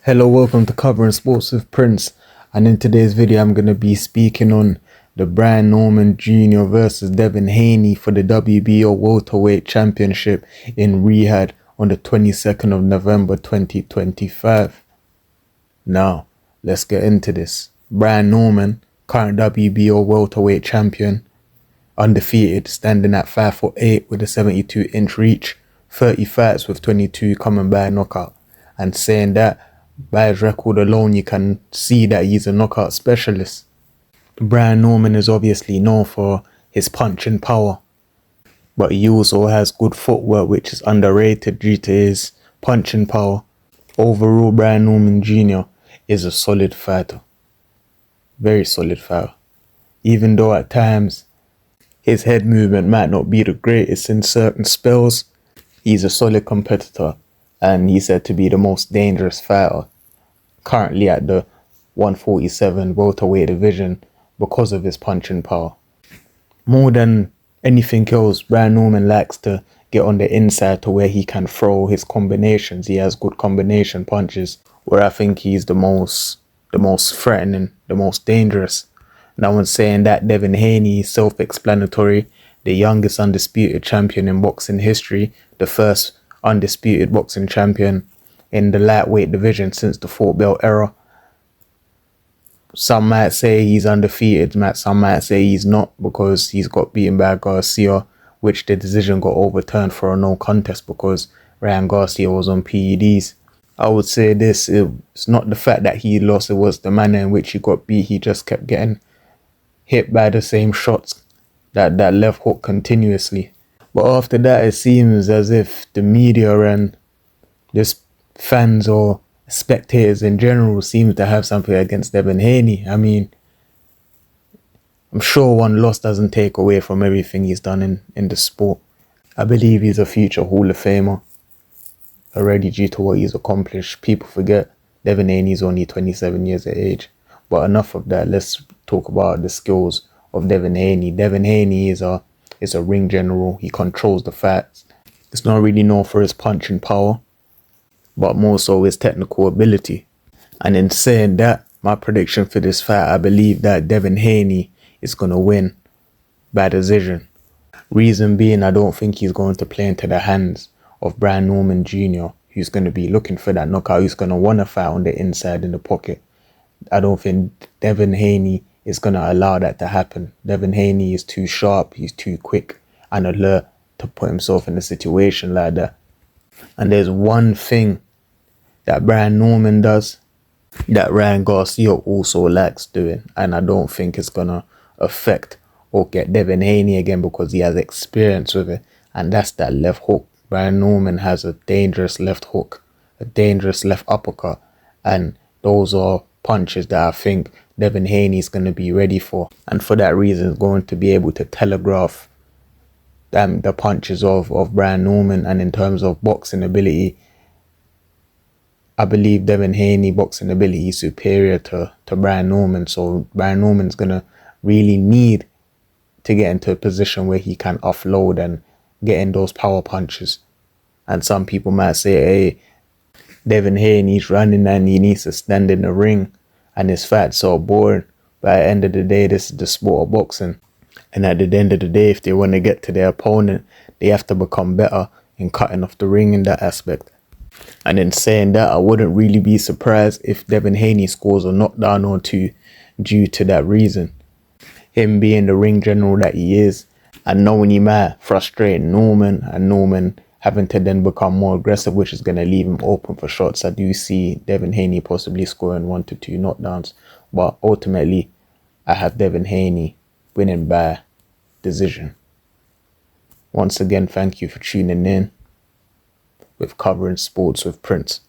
Hello, welcome to Covering Sports with Prince, and in today's video I'm going to be speaking on the Brian Norman Jr. versus Devin Haney for the WBO Welterweight Championship in Riyadh on the 22nd of November 2025. Now, let's get into this. Brian Norman, current WBO Welterweight Champion, undefeated, standing at 5'8" with a 72-inch reach, 30 fights with 22 coming by knockout. And saying that, by his record alone, you can see that he's a knockout specialist. Brian Norman is obviously known for his punching power, but he also has good footwork, which is underrated due to his punching power. Overall, Brian Norman Jr. is a solid fighter. Very solid fighter. Even though at times his head movement might not be the greatest in certain spells, he's a solid competitor, and he's said to be the most dangerous fighter currently at the 147 welterweight division because of his punching power. More than anything else, Brian Norman likes to get on the inside to where he can throw his combinations. He has good combination punches, where I think he's the most threatening, the most dangerous. No one's saying that. Devin Haney is self-explanatory, the youngest undisputed champion in boxing history, the first undisputed boxing champion in the lightweight division since the Fort Bell era. Some might say he's undefeated, some might say he's not because he's got beaten by Garcia, which the decision got overturned for a no contest because Ryan Garcia was on PEDs. I would say this, it's not the fact that he lost, it was the manner in which he got beat. He just kept getting hit by the same shots, that left hook continuously. But after that, it seems as if the media and just fans or spectators in general seem to have something against Devin Haney. I mean, I'm sure one loss doesn't take away from everything he's done in the sport. I believe he's a future Hall of Famer already due to what he's accomplished. People forget Devin Haney's only 27 years of age. But enough of that. Let's talk about the skills of Devin Haney. Devin Haney is a ring general. He controls the fights. It's not really known for his punching power, but more so his technical ability. And in saying that, my prediction for this fight, I believe that Devin Haney is going to win by decision. Reason being, I don't think he's going to play into the hands of Brian Norman Jr., who's going to be looking for that knockout, who's going to want to fight on the inside in the pocket. I don't think Devin Haney is going to allow that to happen. Devin Haney is too sharp, he's too quick and alert to put himself in a situation like that. And there's one thing that Brian Norman does that Ryan Garcia also likes doing, and I don't think it's going to affect or get Devin Haney again because he has experience with it, and that's that left hook. Brian Norman has a dangerous left hook, a dangerous left uppercut, and those are punches that I think Devin Haney is going to be ready for, and for that reason is going to be able to telegraph the punches of Brian Norman. And in terms of boxing ability, I believe Devin Haney boxing ability is superior to Brian Norman. So Brian Norman's going to really need to get into a position where he can offload and get in those power punches. And some people might say, hey, Devin Haney's running and he needs to stand in the ring and his fight's so boring. But at the end of the day, this is the sport of boxing. And at the end of the day, if they want to get to their opponent, they have to become better in cutting off the ring in that aspect. And in saying that, I wouldn't really be surprised if Devin Haney scores a knockdown or two due to that reason. Him being the ring general that he is, and knowing he might frustrate Norman, and Norman having to then become more aggressive, which is going to leave him open for shots. I do see Devin Haney possibly scoring 1 to 2 knockdowns, but ultimately I have Devin Haney winning by decision. Once again, thank you for tuning in with Covering Sports with Prince.